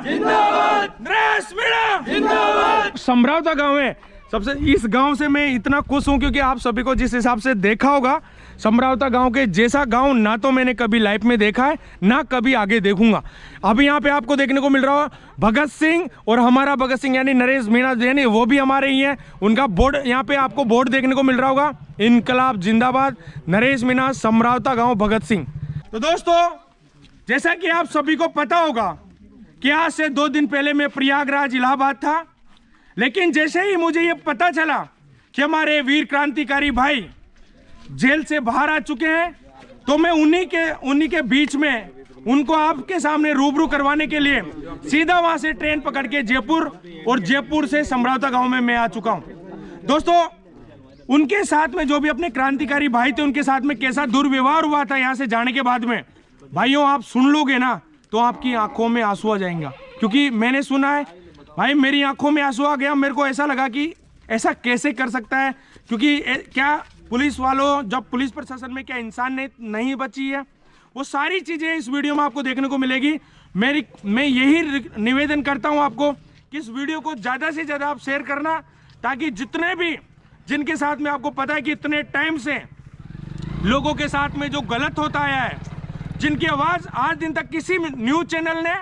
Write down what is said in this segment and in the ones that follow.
जिंदाबाद, नरेश मीणा जिंदाबाद। समरावता गांव है सबसे, इस गांव से मैं इतना खुश हूं क्योंकि आप सभी को जिस हिसाब से देखा होगा, समरावता गांव के जैसा गांव ना तो मैंने कभी लाइफ में देखा है ना कभी आगे देखूंगा। अभी यहाँ पे आपको देखने को मिल रहा है भगत सिंह, और हमारा भगत सिंह यानी नरेश मीणा यानी वो भी हमारे ही हैं। उनका बोर्ड यहाँ पे आपको बोर्ड देखने को मिल रहा होगा, इनकलाब जिंदाबाद, नरेश मीणा, समरावता गाँव, भगत सिंह। तो दोस्तों, जैसा कि आप सभी को पता होगा कि आज से 2 दिन पहले मैं प्रयागराज इलाहाबाद था, लेकिन जैसे ही मुझे ये पता चला कि हमारे वीर क्रांतिकारी भाई जेल से बाहर आ चुके हैं, तो मैं उन्हीं के बीच में उनको आपके सामने रूबरू करवाने के लिए सीधा वहां से ट्रेन पकड़ के जयपुर, और जयपुर से समरावता गांव में मैं आ चुका हूं। दोस्तों, उनके साथ में जो भी अपने क्रांतिकारी भाई थे, उनके साथ में कैसा दुर्व्यवहार हुआ था यहां से जाने के बाद में, भाइयों आप सुन लोगे ना तो आपकी आंखों में आंसू आ जाएंगे। क्योंकि मैंने सुना है भाई, मेरी आंखों में आंसू आ गया। मेरे को ऐसा लगा कि ऐसा कैसे कर सकता है, क्योंकि क्या पुलिस वालों, जब पुलिस प्रशासन में क्या इंसान नहीं बची है, वो सारी चीजें इस वीडियो में आपको देखने को मिलेगी। मैं यही निवेदन करता हूं आपको कि इस वीडियो को ज्यादा से ज्यादा आप शेयर करना, ताकि जितने भी जिनके साथ में आपको पता है कि इतने टाइम से लोगों के साथ में जो गलत होता आया है, जिनकी आवाज आज दिन तक किसी न्यूज चैनल ने,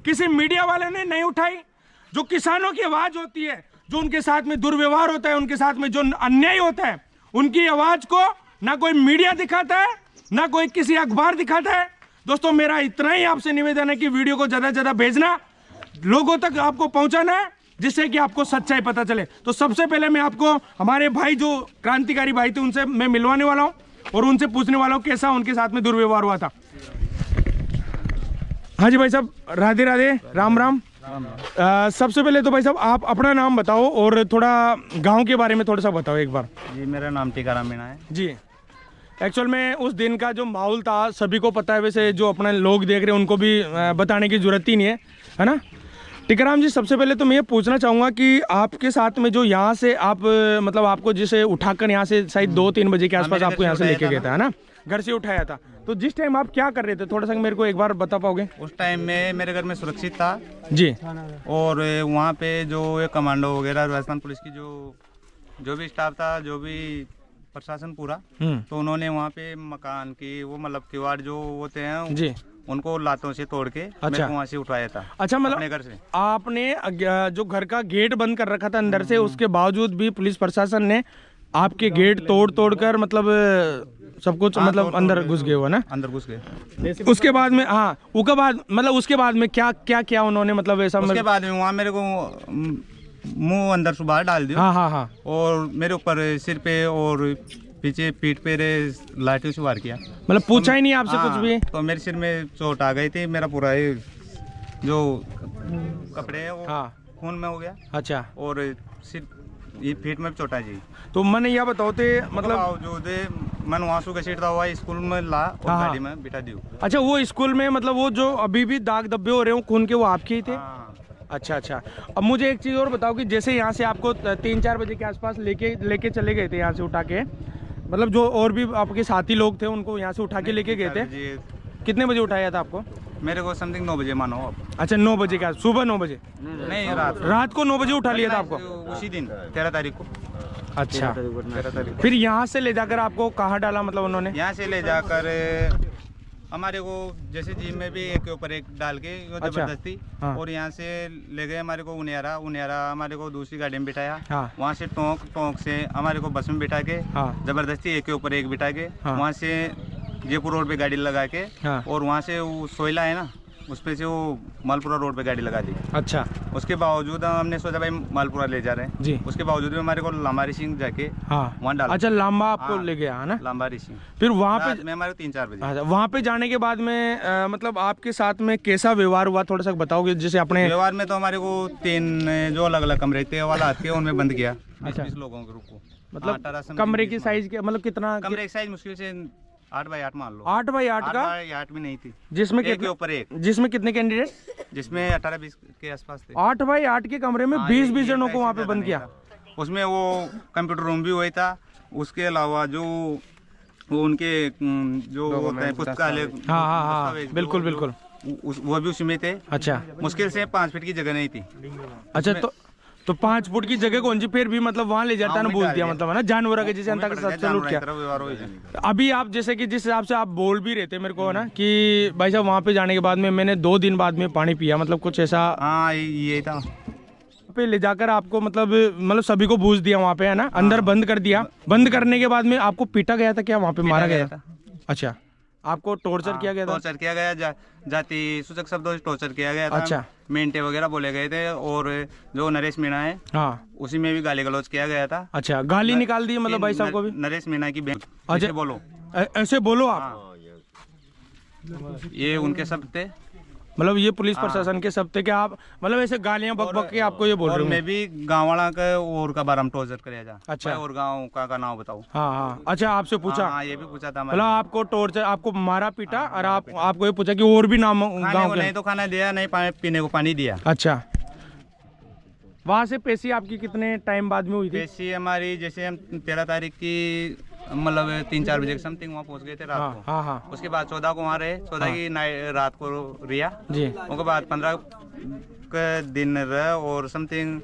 किसी मीडिया वाले ने नहीं उठाई, जो किसानों की आवाज होती है, जो उनके साथ में दुर्व्यवहार होता है, उनके साथ में जो अन्याय होता है, उनकी आवाज को ना कोई मीडिया दिखाता है ना कोई किसी अखबार दिखाता है। दोस्तों, मेरा इतना ही आपसे निवेदन है कि वीडियो को ज्यादा से ज्यादा भेजना, लोगों तक आपको पहुंचाना है, जिससे कि आपको सच्चाई पता चले। तो सबसे पहले मैं आपको हमारे भाई जो क्रांतिकारी भाई थे उनसे मैं मिलवाने वाला हूं और उनसे पूछने वाला हूं कैसा उनके साथ में दुर्व्यवहार हुआ था। हाँ जी भाई साहब, राधे राधे, राम राम। सबसे पहले तो भाई साहब आप अपना नाम बताओ और थोड़ा गांव के बारे में थोड़ा सा बताओ एक बार। जी, मेरा नाम टीकाराम मीणा है जी। एक्चुअल में उस दिन का जो माहौल था सभी को पता है, वैसे जो अपने लोग देख रहे हैं उनको भी बताने की जरूरत ही नहीं है ना। टीकाराम जी, सबसे पहले तो मैं ये पूछना चाहूँगा कि आपके साथ में जो यहाँ से आप मतलब आपको जिसे उठाकर यहाँ से शायद 2-3 बजे के आसपास आपको यहाँ से लेके गया था, है ना, घर से उठाया था, तो जिस टाइम आप क्या कर रहे थे थोड़ा सा मेरे को एक बार बता पाओगे? उस टाइम में मेरे घर में सुरक्षित था जी, और वहाँ पे जो कमांडो वगैरह राजस्थान पुलिस की जो भी स्टाफ था, जो भी प्रशासन पूरा, तो उन्होंने वहाँ पे मकान की वो मतलब किवाड़ जो होते हैं जी, उनको लातों से तोड़ के मेरे को वहाँ से उठाया था। अच्छा, मतलब अपने घर से आपने जो घर का गेट बंद कर रखा था अंदर से, उसके बावजूद भी पुलिस प्रशासन ने आपके गेट तोड़ कर मतलब सब कुछ मतलब अंदर घुस गए हो ना? अंदर घुस गए। उसके बाद में उसके बाद में क्या उन्होंने मतलब ऐसा? उसके बाद में वहाँ मेरे को मुंह अंदर से बाहर डाल दिया। हाँ। और मेरे ऊपर सिर पे और पीछे पीठ पे लाठी से वार किया। मतलब पूछा ही नहीं आपसे कुछ भी? तो मेरे सिर में चोट आ गई थी, मेरा पूरा जो कपड़े है वो खून में हो गया। अच्छा। और सिर ये पीठ में चोट आ जी। तो मैंने यह बताओ थे मतलब जो दे मन वहाँ का सीट था हुआ स्कूल में ला और गाड़ी में बिठा दियो। अच्छा, वो स्कूल में मतलब वो जो अभी भी दाग धब्बे हो रहे हो खून के, वो आपके ही थे? अच्छा। अब मुझे एक चीज और बताओ कि जैसे यहाँ से आपको 3-4 बजे के आसपास लेके चले गए थे यहाँ से उठा के, मतलब जो और भी आपके साथी लोग थे उनको यहाँ से उठा के लेके गए थे, कितने बजे उठाया था आपको? मेरे को समथिंग 9 बजे मानो। अच्छा, 9 बजे का, सुबह 9 बजे? नहीं, रात को 9 बजे उठा लिया था आपको? उसी दिन 13 तारीख को। अच्छा, फिर यहाँ से ले जाकर आपको कहाँ डाला मतलब उन्होंने? यहाँ से ले जाकर हमारे को जैसे जिम में भी एक के ऊपर एक डाल के जबरदस्ती, और यहाँ से ले गए हमारे को उनियारा हमारे को दूसरी गाड़ी में बिठाया। वहाँ से टोंक से हमारे को बस में बिठा के जबरदस्ती एक के ऊपर एक बिठा के वहाँ से जयपुर रोड पे गाड़ी लगा के, और वहाँ से वो सोयला है ना, उस पे से वो मालपुरा रोड पे गाड़ी लगा दी। अच्छा। उसके बावजूद हमने सोचा भाई मालपुरा ले जा रहे हैं जी, उसके बावजूद भी हमारे को लांबारी सिंह जाके वहाँ डाला। अच्छा, लांबा आपको ले गया है ना? लांबारी सिंह। फिर वहाँ पे हमारे 3-4 बजे वहाँ पे जाने के बाद में मतलब आपके साथ में कैसा व्यवहार हुआ थोड़ा सा बताओगे? जैसे अपने व्यवहार में तो हमारे को 3 जो अलग अलग कमरे थे वाला आते हैं उनमें बंद किया। 20 लोगों के रुको, मतलब कमरे की साइज के मतलब कितना? कमरे की साइज मुश्किल से 8 बाई 8 मान लो। 8 बाई 8 का? 8 भी नहीं थी, जिसमें एक के ऊपर एक। जिसमें कितने कैंडिडेट? जिसमें 18-20 के आसपास थे। 8 बाई 8 के कमरे में 20-20 जनों को वहाँ पे बंद किया। उसमें वो कंप्यूटर रूम भी हुआ था, उसके अलावा जो वो उनके जो होते हैं पुस्तकालय। हाँ, बिल्कुल। वो भी उसी में थे। अच्छा, मुश्किल से 5 फीट की जगह नहीं थी। अच्छा, तो 5 फुट की जगह कौन सी, फिर भी मतलब वहाँ ले जाता है ना, बोल दिया मतलब है ना, जानवरों के जैसे अंता के साथ सलूट किया। अभी आप जैसे कि जिस हिसाब से आप बोल भी रहे थे मेरे को है ना कि भाई साहब वहाँ पे जाने के बाद में मैंने 2 दिन बाद में पानी पिया, मतलब कुछ ऐसा। हाँ, ये था पे ले जाकर आपको मतलब सभी को बूझ दिया वहाँ पे है ना, अंदर बंद कर दिया। बंद करने के बाद में आपको पीटा गया था क्या, वहाँ पे मारा गया था? अच्छा, आपको टॉर्चर किया गया था? टॉर्चर किया गया, जाति सूचक शब्दों से टॉर्चर किया गया था। अच्छा, मेंटे वगैरह बोले गए थे, और जो नरेश मीणा है, हाँ, उसी में भी गाली गलौज किया गया था। अच्छा, गाली निकाल दी मतलब भाई साहब को भी? नरेश मीणा की बहन, अच्छा, बोलो ऐसे बोलो आप। ये उनके शब्द थे, मतलब ये पुलिस प्रशासन के सब थे कि आप मतलब ऐसे गालियां बक बक के आपको ये बोल रहे हो? मैं भी गाँव वाला का और का बारे में टॉर्चर कराया जा। अच्छा, और गाँव का नाम बताओ। हाँ हाँ, अच्छा, आपसे पूछा? हाँ, ये भी पूछा था मतलब आपको टॉर्चर, आपको मारा पीटा, और आपको ये पूछा कि और भी नाम गाँव के? नहीं तो खाना दिया, नहीं पीने को पानी दिया। अच्छा, वहाँ से पेशी आपकी कितने टाइम बाद में हुई थी? पेशी हमारी जैसे हम 13 तारीख की मतलब 3-4 बजे के समथिंग वहाँ पहुँच गए थे रात को। हाँ हाँ। उसके बाद 14 को वहाँ रहे, 14 की रात को रिया जी। उसके बाद 15 के दिन रहे, और समथिंग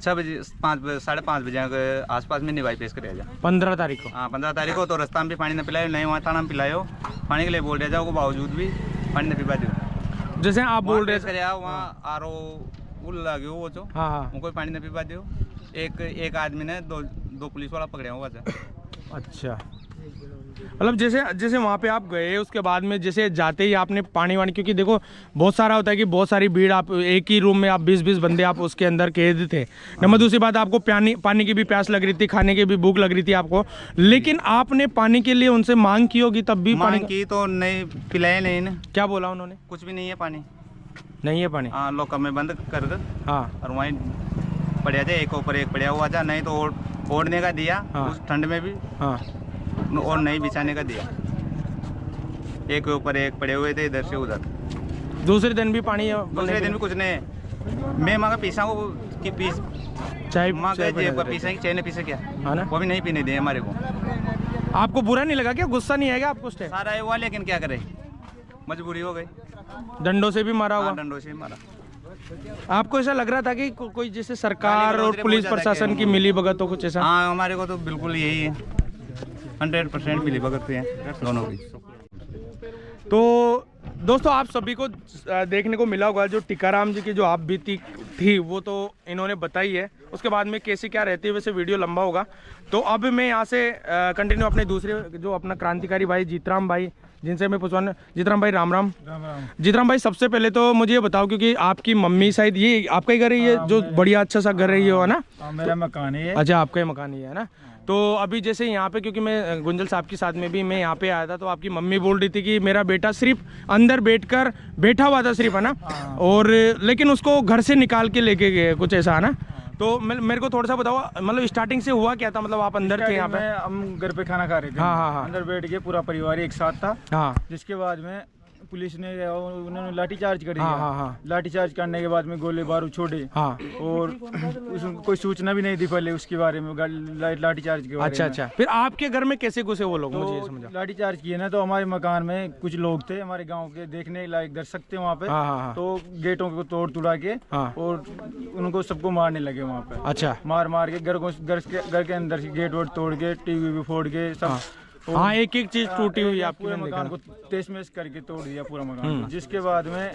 6 बजे 5:30 बजे के आसपास में निभाई पेश कर जा। 15 तारीख को? हाँ, 15 तारीख को। तो रास्ता में भी पानी न पिलायो, नहीं वहाँ थाना में पिलायो, पानी के लिए बोल रहे जाओ, को बावजूद भी पानी न पिला दो। जैसे आप बोल रहे थे वहाँ आरो लगे वो जो, हाँ, उनको पानी न पिला दो। एक आदमी ने दो पुलिस वाला पकड़े हुआ था। अच्छा, मतलब जैसे वहाँ पे आप गए, उसके बाद में जैसे जाते ही आपने पानी वानी, क्योंकि देखो बहुत सारा होता है कि बहुत सारी भीड़, आप एक ही रूम में आप 20-20 बंदे आप उसके अंदर कैद थे। नंबर दूसरी बात, आपको पानी की भी प्यास लग रही थी, खाने की भी भूख लग रही थी आपको, लेकिन आपने पानी के लिए उनसे मांग की होगी, तब भी मांग की तो नहीं पिलाया नहीं ना। क्या बोला उन्होंने? कुछ भी नहीं है पानी, नहीं है पानी। हाँ, लॉकर में बंद कर दो। हाँ, और वहीं पड़ा जाए, एक ऊपर एक पड़ा हुआ था, नहीं तो ओढ़ने का दिया। हाँ, उस ठंड में भी। हाँ, और नहीं बिछाने का दिया, एक के ऊपर एक पड़े हुए थे इधर से उधर। दूसरे दिन भी पानी? दूसरे दिन भी कुछ नहीं। मैं मांगा पीसा को कि पीस चाय पीसा की, चाय ने पीसा क्या, हाँ ना, वो भी नहीं पीने दिए हमारे को। आपको बुरा नहीं लगा क्या, गुस्सा नहीं आएगा आपको? सारा हुआ, लेकिन क्या करे, मजबूरी हो गई। डंडों से भी मारा होगा? डंडों से मारा। आपको ऐसा लग रहा था कि कोई जैसे सरकार और पुलिस प्रशासन की मिली भगत हो, कुछ ऐसा? हाँ, हमारे को तो बिल्कुल यही है, 100% मिली भगत है दोनों की। तो दोस्तों, आप सभी को देखने को मिला होगा जो टीकाराम जी की जो आप बीती थी वो तो इन्होंने बताई है। उसके बाद में कैसे क्या रहती है, वैसे वीडियो लंबा होगा। तो अब मैं यहाँ से कंटिन्यू अपने दूसरे जो अपना क्रांतिकारी भाई जीतराम भाई, जिनसे मैं पूछवाना। जीतराम भाई, राम राम। जीतराम भाई, सबसे पहले तो मुझे ये बताओ, क्योंकि आपकी मम्मी शायद ये आपका ही घर है, ये जो बढ़िया अच्छा सा घर है ये, है ना? मेरा मकान है। अच्छा, आपका ही मकान ही है ना? तो अभी जैसे यहाँ पे, क्योंकि मैं गुंजल साहब के साथ में भी मैं यहाँ पे आया था, तो आपकी मम्मी बोल रही थी कि मेरा बेटा सिर्फ अंदर बैठा हुआ था सिर्फ, है ना? और लेकिन उसको घर से निकाल के लेके गए, कुछ ऐसा, है ना? तो मेरे को थोड़ा सा बताओ, मतलब स्टार्टिंग से हुआ क्या था, मतलब आप अंदर थे यहाँ पे? हम घर पे खाना खा रहे थे। हाँ, अंदर बैठ के पूरा परिवार एक साथ था। हाँ, जिसके बाद में पुलिस ने उन्होंने लाठीचार्ज कर दिया। लाठीचार्ज करने के बाद में गोले बारूद छोड़े। हाँ, और कोई सूचना भी नहीं दी पहले उसके बारे में, लाठीचार्ज के बारे में। अच्छा, फिर आपके घर में कैसे घुसे वो लोग, मुझे ये समझा। लाठीचार्ज किए ना, तो हमारे मकान में कुछ लोग थे, हमारे गांव के, देखने लायक दर्शक थे वहाँ पे। तो गेटों को तोड़ तुड़ा के और उनको सबको मारने लगे वहाँ पे। अच्छा, मार के घर के अंदर गेट वोट तोड़ के, टीवी भी फोड़ के सब। हाँ, एक चीज टूटी हुई आपके पूरे मकान को तेज-मेज करके तोड़ दिया पूरा मकान। जिसके बाद में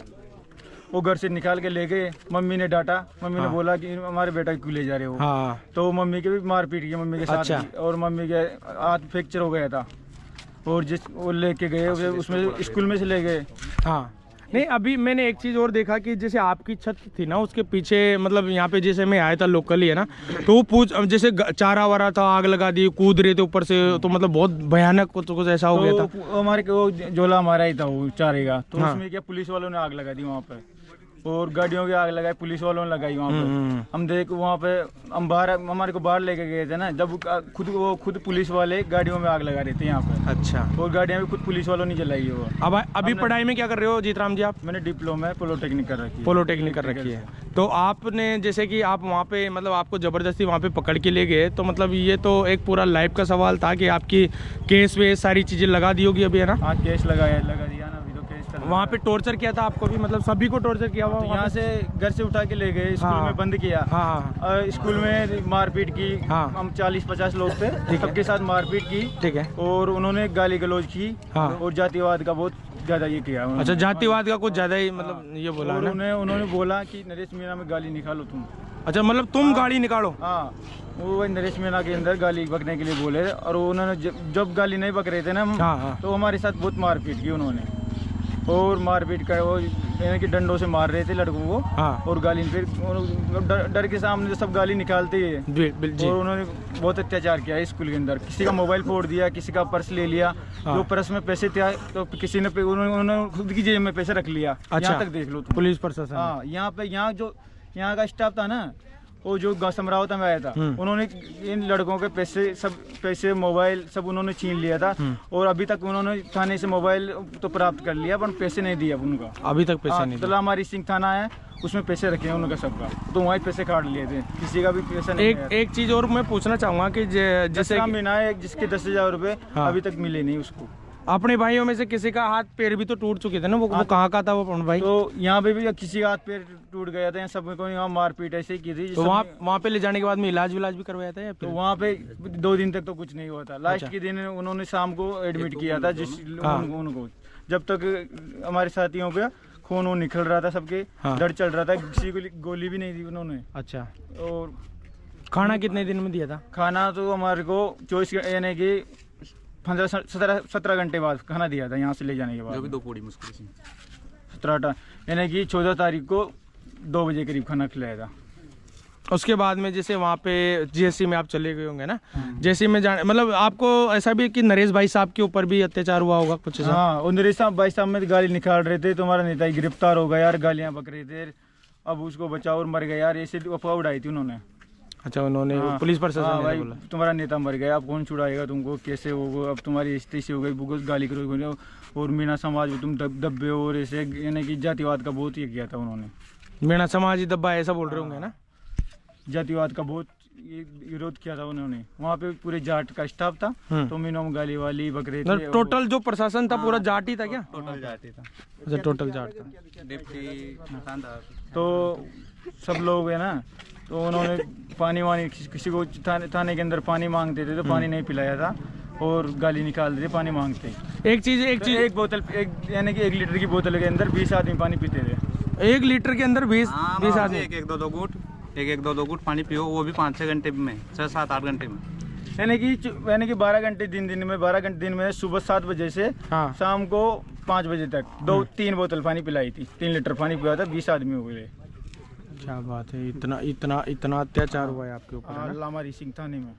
वो घर से निकाल के ले गए। मम्मी ने डांटा, मम्मी ने बोला कि हमारे बेटा क्यों ले जा रहे हो। हाँ, तो मम्मी के भी मार पीट की मम्मी के साथ। अच्छा। और मम्मी के हाथ फ्रैक्चर हो गया था, और वो लेके गए उसमें स्कूल में से ले गए। हाँ, नहीं, अभी मैंने एक चीज़ और देखा कि जैसे आपकी छत थी ना, उसके पीछे मतलब यहाँ पे जैसे मैं आया था लोकली, है ना, तो वो जैसे चारा वारा था, आग लगा दी, कूद रहे थे ऊपर से, तो मतलब बहुत भयानक कुछ ऐसा हो गया था। हमारे वो झोला हमारा ही था वो चारे का, तो उसमें क्या पुलिस वालों ने आग लगा दी वहाँ पे, और गाड़ियों की आग लगाई, पुलिस वालों ने लगाई वहाँ पे। हम देख वहाँ पे, हम बाहर, हमारे को बाहर लेके गए थे ना, जब खुद पुलिस वाले गाड़ियों में आग लगा रहे थे यहाँ पे। अच्छा, और गाड़ियाँ भी खुद पुलिस वालों ने जलाई है वो। अब अभी पढ़ाई में क्या कर रहे हो जीतराम जी आप? मैंने डिप्लोमा पॉलिटेक्निक कर रखी है। पॉलिटेक्निक कर रखी है। तो आपने जैसे कि आप वहाँ पे, मतलब आपको जबरदस्ती वहाँ पे पकड़ के ले गए, तो मतलब ये तो एक पूरा लाइफ का सवाल था कि आपकी केस वेस सारी चीजें लगा दी होगी अभी, है ना? हाँ, केस लगा दिया ना, अभी तो केस चल वहाँ पे टॉर्चर किया था आपको भी, मतलब सभी को टॉर्चर किया हुआ? तो यहाँ से घर से उठा के ले गए, स्कूल में बंद किया। हाँ। स्कूल में मारपीट की। हाँ। हम 40-50 लोग थे, सबके साथ मारपीट की। ठीक है। और उन्होंने गाली गलौज की। हाँ। और जातिवाद का बहुत ज्यादा ये किया। अच्छा, जातिवाद का कुछ ज्यादा ही मतलब ये बोला। और उन्होंने बोला कि नरेश मीणा में गाली निकालो तुम। अच्छा, मतलब तुम गाली निकालो? हाँ, वो नरेश मीणा के अंदर गाली बकने के लिए बोले, और उन्होंने जब गाली नहीं बक रहे थे ना, तो हमारे साथ बहुत मारपीट की उन्होंने। और मारपीट कर वो यानी कि डंडों से मार रहे थे लड़कों को। हाँ। और गाली फिर डर के सामने सब गाली निकालते ही है। और उन्होंने बहुत अत्याचार किया है स्कूल के अंदर। किसी का मोबाइल फोड़ दिया, किसी का पर्स ले लिया। हाँ। जो पर्स में पैसे थे तो किसी ने उन्होंने खुद की जेब में पैसे रख लिया। अच्छा। यहाँ तक देख लो पुलिस प्रशासन। हाँ, यहाँ का स्टाफ था ना, वो जो समरावता में आया था, उन्होंने इन लड़कों के पैसे मोबाइल सब उन्होंने छीन लिया था। और अभी तक उन्होंने थाने से मोबाइल तो प्राप्त कर लिया, पर पैसे नहीं दिया उनका अभी तक। पैसे नहीं। तला हमारी सिंह थाना है, उसमें पैसे रखे हैं उनका सबका, तो वहीं पैसे काट लिए थे, किसी का भी पैसा नहीं। एक चीज और मैं पूछना चाहूंगा कि जैसे मीना है जिसके 10,000 रुपए अभी तक मिले नहीं उसको। अपने भाइयों में से किसी का हाथ पैर भी तो टूट चुके थे ना, वो कहाँ का था वो अपना भाई? तो यहाँ पे भी किसी का हाथ पैर टूट गया था, सब को यहाँ मारपीट ऐसे ही की थी। तो वहाँ पे ले जाने के बाद में इलाज भी करवाया था? तो वहाँ पे 2 दिन तक तो कुछ नहीं हुआ था। लास्ट के दिन उन्होंने शाम को एडमिट किया था उनको। जब तक हमारे साथियों का खून निकल रहा था, सबके दर्द चल रहा था, किसी को गोली भी नहीं दी उन्होंने। अच्छा। और खाना कितने दिन में दिया था? खाना तो हमारे को 24 यानी कि 17 घंटे बाद खाना दिया था, यहाँ से ले जाने के बाद। जो भी 2 पूड़ी मुश्किल से 17 यानी कि 14 तारीख को 2 बजे करीब खाना खिलाया था। उसके बाद में जैसे वहाँ पे जीएससी में आप चले गए होंगे ना, जीएससी में जाने मतलब आपको ऐसा भी कि नरेश भाई साहब के ऊपर भी अत्याचार हुआ होगा कुछ? हाँ, और नरेश भाई साहब में गाली निकाल रहे थे, तुम्हारा नेता गिरफ्तार हो गया यार, गालियाँ बक रहे थे, अब उसको बचाओ और मर गया यार, ऐसे अफवाह उड़ाई थी उन्होंने। अच्छा, उन्होंने पुलिस प्रशासन ने बोला तुम्हारा नेता मर गया, अब कौन छुड़ाएगा तुमको, कैसे होगा, अब तुम्हारी स्थिति हो गई, बुगस गाली करोगे, और मीणा समाज में तुम दब्बे हो, और ऐसे यानी कि जातिवाद का बहुत ही किया था उन्होंने। मीणा समाज ही दब्बा ऐसा बोल रहे होंगे ना? जातिवाद का बहुत विरोध किया था उन्होंने। वहाँ पे पूरे जाट का स्टाफ था, तो मीणा में गाली वाली बकरे थे। टोटल जो प्रशासन था पूरा जाट ही था क्या? टोटल जाट ही था। अच्छा, टोटल जाट था। डिप्टी तो सब लोग है ना, तो उन्होंने पानी वानी किसी को थाने के अंदर पानी मांगते थे तो पानी नहीं पिलाया था, और गाली निकालते थे पानी मांगते। एक बोतल यानी कि 1 लीटर की बोतल के अंदर 20 आदमी पानी पीते थे। 1 लीटर के अंदर 20 आदमी? एक 2 घूंट पानी पियो, वो भी 5-6 घंटे में, 6-7-8 घंटे में। यानी कि 12 घंटे दिन में 12 घंटे दिन में, सुबह 7 बजे से शाम को 5 बजे तक 2-3 बोतल पानी पिलाई थी, 3 लीटर पानी पिया था, 20 आदमी हो गए। क्या बात है, इतना अत्याचार हुआ है आपके ऊपर? हमारी सिंह थाने में।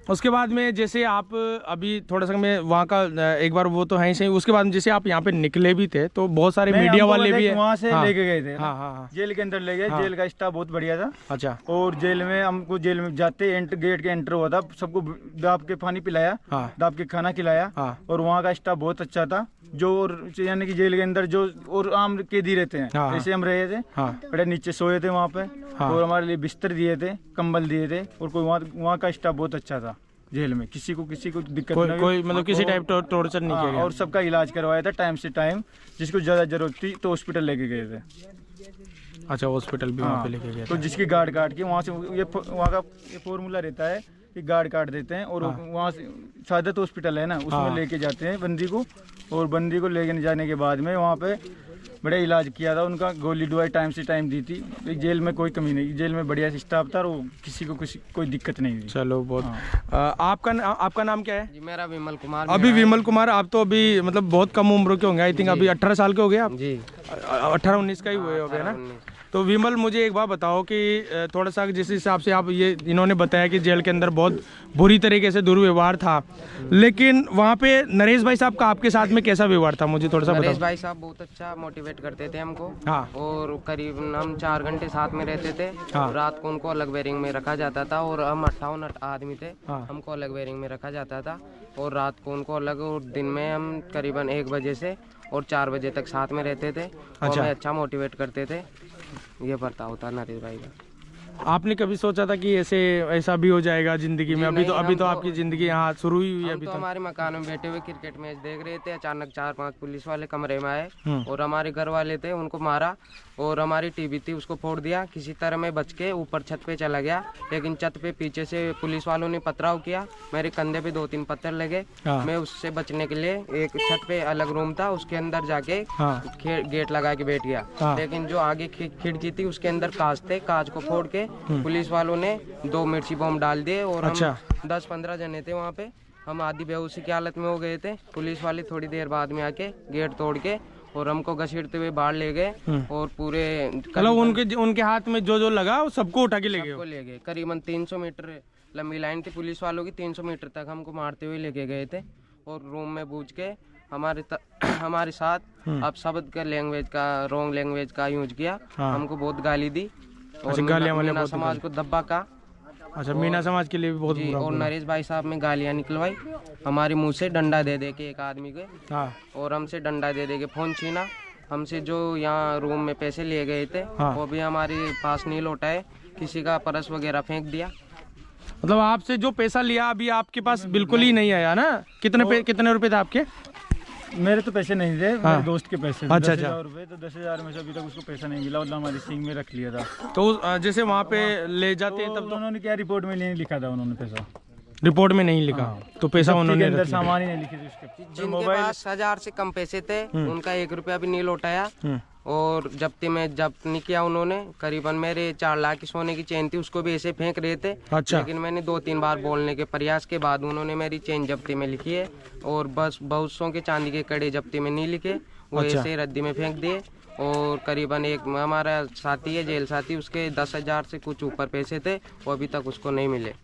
उसके बाद में जैसे आप अभी थोड़ा सा मैं वहाँ का एक बार वो तो है ही सही, उसके बाद में जैसे आप यहाँ पे निकले भी थे तो बहुत सारे मीडिया वाले भी वहाँ से लेके गए थे। हाँ। जेल के अंदर ले गए। जेल का स्टाफ बहुत बढ़िया था। अच्छा। और जेल में जाते गेट के एंटर हुआ था, सबको दाब के पानी पिलाया, दाब के खाना खिलाया, और वहाँ का स्टाफ बहुत अच्छा था। जो यानी कि जेल के अंदर जो और आम कैदी रहते हैं जैसे हम रहे थे, बड़े नीचे सोए थे वहाँ पे, और हमारे लिए बिस्तर दिए थे, कंबल दिए थे, और कोई वहाँ का स्टाफ बहुत अच्छा था। जेल में किसी को दिक्कत नहीं, कोई मतलब किसी टाइप टॉर्चर नहीं किया गया, और सबका इलाज करवाया था टाइम से टाइम। जिसको ज्यादा जरूरत थी तो हॉस्पिटल लेके गए थे। अच्छा, हॉस्पिटल भी वहाँ पे लेके गए? तो जिसकी गार्ड काट के वहाँ से वहाँ का ये फॉर्मूला रहता है कि गार्ड काट देते हैं, और वहाँ से सादत हॉस्पिटल है ना, उसमें लेके जाते हैं बंदी को, और बंदी को लेके जाने के बाद में वहाँ पे बड़ा इलाज किया था उनका, गोली दवाई टाइम से टाइम दी थी। जेल में कोई कमी नहीं, जेल में बढ़िया स्टाफ था, और किसी को कोई दिक्कत नहीं थी। चलो बहुत। आपका नाम क्या है? जी, मेरा विमल कुमार। अभी विमल कुमार, आप तो अभी मतलब बहुत कम उम्र के होंगे, आई थिंक अभी 18 साल के हो गए आप? जी, 18-19 का ही हुए हो गए ना? तो विमल, मुझे एक बात बताओ कि थोड़ा सा जिस हिसाब से आप ये इन्होंने बताया कि जेल के अंदर बहुत बुरी तरीके से दुर्व्यवहार था, लेकिन वहाँ पे नरेश भाई साहब का आपके साथ में कैसा व्यवहार था, मुझे थोड़ा सा बताओ। नरेश भाई साहब बहुत अच्छा मोटिवेट करते थे हमको। हाँ। और करीब हम 4 घंटे साथ में रहते थे। हाँ। रात को उनको अलग बेरिंग में रखा जाता था, और हम 58 आदमी थे। हाँ। हमको अलग बेरिंग में रखा जाता था, और रात को उनको अलग, और दिन में हम करीबन 1 बजे से और 4 बजे तक साथ में रहते थे। अच्छा। मोटिवेट करते थे, ये पता होता नरेश भाई का। आपने कभी सोचा था कि ऐसा भी हो जाएगा जिंदगी में? अभी तो आपकी जिंदगी यहाँ शुरू ही हुई है। अभी तो हमारे मकान में बैठे हुए क्रिकेट मैच देख रहे थे, अचानक 4-5 पुलिस वाले कमरे में आए और हमारे घर वाले थे, उनको मारा और हमारी टीवी थी उसको फोड़ दिया। किसी तरह मैं बच के ऊपर छत पे चला गया, लेकिन छत पे पीछे से पुलिस वालों ने पथराव किया, मेरे कंधे पे 2-3 पत्थर लगे। मैं उससे बचने के लिए एक छत पे अलग रूम था, उसके अंदर जाके गेट लगा के बैठ गया। लेकिन जो आगे खिड़की थी उसके अंदर कांच थे, कांच को फोड़ के पुलिस वालों ने 2 मिर्ची बम डाल दिए और हम 10-15 जने थे वहाँ पे। हम आधी बेहोशी की हालत में हो गए थे। पुलिस वाले थोड़ी देर बाद में आके गेट तोड़ के और हमको घसीटते हुए बाहर ले गए और पूरे मतलब उनके हाथ में जो लगा वो सबको उठा के ले गए। करीबन 300 मीटर लंबी लाइन थी पुलिस वालों की, 300 मीटर तक हमको मारते हुए लेके गए थे और रूम में बूझ के हमारे साथ अब शब्द का लैंग्वेज का रॉन्ग लैंग्वेज का यूज किया। हमको बहुत गाली दी और मीना समाज को दब्बा का। अच्छा, मीना समाज के लिए भी बहुत बुरा। और नरेश भाई साहब ने गालियाँ निकलवाई हमारे मुंह से, डंडा दे दे के एक आदमी के, और हमसे डंडा दे दे के फोन छीना। हमसे जो यहाँ रूम में पैसे लिए गए थे वो भी हमारे पास नहीं लौटाए, किसी का पर्स वगैरह फेंक दिया। मतलब आपसे जो पैसा लिया अभी आपके पास बिल्कुल ही नहीं आया ना? कितने रुपए थे आपके? मेरे तो पैसे नहीं थे, मेरे दोस्त के पैसे। अच्छा 10,000 रुपए, तो 10,000 में से अभी तक उसको पैसा नहीं मिला, मतलब हमारी सिंह में रख लिया था। तो जैसे वहाँ पे ले जाते तब तो उन्होंने क्या रिपोर्ट में नहीं लिखा था, उन्होंने पैसा रिपोर्ट में नहीं लिखा। तो पैसा उन्होंने अंदर सामान ही नहीं लिखे थे उसके। जिनके पास 1000 से कम पैसे थे उनका 1 रुपया भी नहीं लौटाया और जब्ती में जब्त नहीं किया उन्होंने। करीबन मेरे 4 लाख की सोने की चेन थी, उसको भी ऐसे फेंक रहे थे। अच्छा। लेकिन मैंने 2-3 बार बोलने के प्रयास के बाद उन्होंने मेरी चेन जब्ती में लिखी है और बस बहुत सौ के चांदी के कड़े जब्ती में नहीं लिखे, वो ऐसे रद्दी में फेंक दिए। और करीबन एक हमारा साथी है जेल साथी, उसके 10,000 से कुछ ऊपर पैसे थे, वो अभी तक उसको नहीं मिले।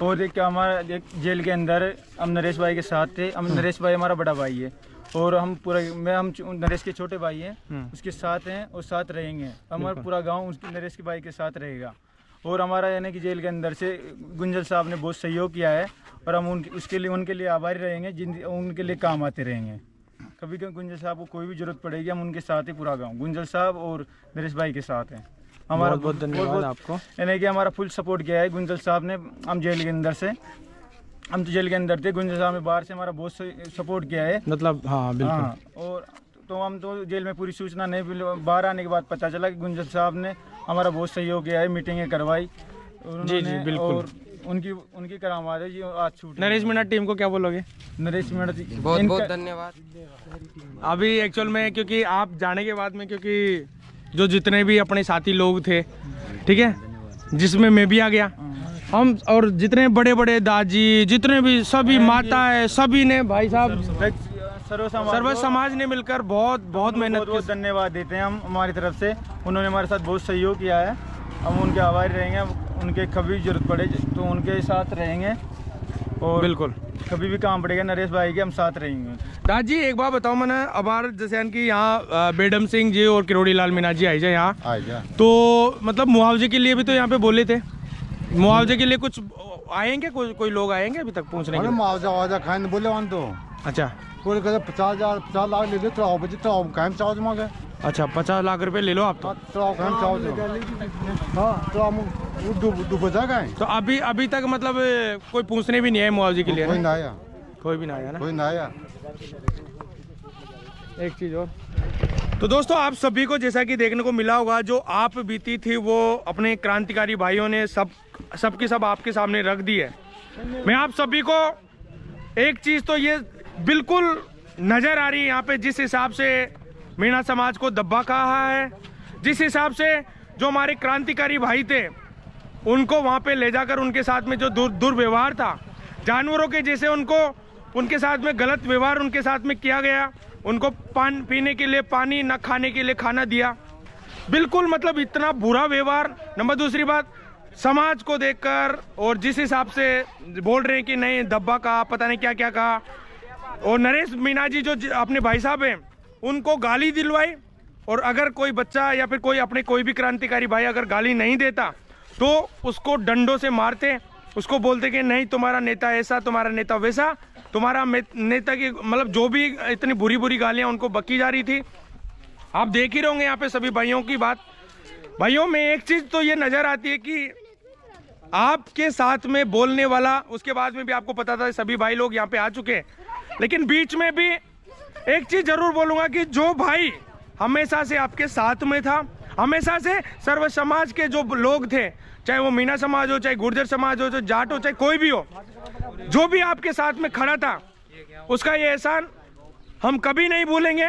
और एक हमारा जेल के अंदर हम नरेश भाई के साथ थे। हम नरेश भाई हमारा बड़ा भाई है और हम नरेश के छोटे भाई हैं, उसके साथ हैं और साथ रहेंगे। हमारा पूरा गांव उसके नरेश के भाई के साथ रहेगा। और हमारा यानी कि जेल के अंदर से गुंजल साहब ने बहुत सहयोग किया है और हम उनके लिए आभारी रहेंगे, उनके लिए काम आते रहेंगे। कभी गुंजल साहब को कोई भी जरूरत पड़ेगी, हम उनके साथ ही पूरा गाँव गुंजल साहब और नरेश भाई के साथ हैं। हमारा बहुत धन्यवाद आपको, यानी कि हमारा फुल सपोर्ट किया है गुंजल साहब ने। हम जेल के अंदर से, हम तो जेल के अंदर थे, गुंजल साहब ने बाहर से हमारा बहुत सपोर्ट किया है। मतलब हाँ बिल्कुल। हाँ, और तो हम तो जेल में पूरी सूचना नहीं, बाहर आने के बाद पता चला कि गुंजल साहब ने हमारा बहुत सहयोग किया है, मीटिंगें करवाई। जी बिल्कुल। और उनकी करामात है जी। आज छूट नरेश मीणा टीम को क्या बोलोगे? नरेश मीणा जी बहुत बहुत धन्यवाद। अभी एक्चुअल में क्योंकि आप जाने के बाद में, क्योंकि जो जितने भी अपने साथी लोग थे, ठीक है, जिसमें मैं भी आ गया, हम और जितने बड़े बड़े दादी, जितने भी सभी माता है, सभी ने भाई साहब सर्व समाज ने मिलकर बहुत मेहनत की। धन्यवाद देते हैं हम हमारी तरफ से। उन्होंने हमारे साथ बहुत सहयोग किया है, हम उनके आभारी रहेंगे। उनके कभी जरूरत पड़े तो उनके साथ रहेंगे और बिल्कुल कभी भी काम पड़ेगा नरेश भाई के, हम साथ रहेंगे। दादी एक बात बताओ मैंने, अब जैसे कि यहाँ बेडम सिंह जी और किरोड़ी लाल मीणा जी आई जाए यहाँ, तो मतलब मुआवजे के लिए भी तो यहाँ पे बोले थे, मुआवजे के लिए कुछ आएंगे? कोई लोग आएंगे अभी तक पूछने के लिए? मुआवजा खाने बोले वन तो। अच्छा, 50 लाख ले लो चार्ज मांगे। अच्छा 50 लाख रुपए ले लो आप तो। डूब जाएगा। तो अभी तक मतलब कोई पूछने भी नहीं है मुआवजे के लिए? कोई ना आया, कोई भी ना आया ना? कोई ना आया। एक चीज और, तो दोस्तों आप सभी को जैसा कि देखने को मिला होगा, जो आप बीती थी वो अपने क्रांतिकारी भाइयों ने सबकी सब आपके सामने रख दी है। मैं आप सभी को एक चीज तो ये बिल्कुल नजर आ रही है यहाँ पे, जिस हिसाब से मीणा समाज को दब्बा कहा है, जिस हिसाब से जो हमारे क्रांतिकारी भाई थे उनको वहाँ पे ले जाकर उनके साथ में जो दुर्व्यवहार था, जानवरों के जैसे उनके साथ में गलत व्यवहार उनके साथ में किया गया, उनको पानी पीने के लिए पानी, न खाने के लिए खाना दिया, बिल्कुल मतलब इतना बुरा व्यवहार। नंबर दूसरी बात, समाज को देखकर और जिस हिसाब से बोल रहे हैं कि नहीं दब्बा कहा, पता नहीं क्या क्या कहा, और नरेश मीणा जी जो अपने भाई साहब हैं उनको गाली दिलवाई। और अगर कोई बच्चा या फिर कोई भी क्रांतिकारी भाई अगर गाली नहीं देता तो उसको डंडों से मारते, उसको बोलते कि नहीं तुम्हारा नेता ऐसा, तुम्हारा नेता वैसा, तुम्हारा नेता की मतलब जो भी इतनी बुरी बुरी गालियां उनको बकी जा रही थी। आप देख ही रहोगे यहाँ पे सभी भाइयों की बात। भाइयों में एक चीज तो ये नजर आती है कि आपके साथ में बोलने वाला, उसके बाद में भी आपको पता था सभी भाई लोग यहाँ पे आ चुके हैं, लेकिन बीच में भी एक चीज जरूर बोलूंगा कि जो भाई हमेशा से आपके साथ में था, हमेशा से सर्व समाज के जो लोग थे, चाहे वो मीना समाज हो, चाहे गुर्जर समाज हो, चाहे जाट हो, चाहे कोई भी हो, जो भी आपके साथ में खड़ा था, उसका ये एहसान हम कभी नहीं भूलेंगे।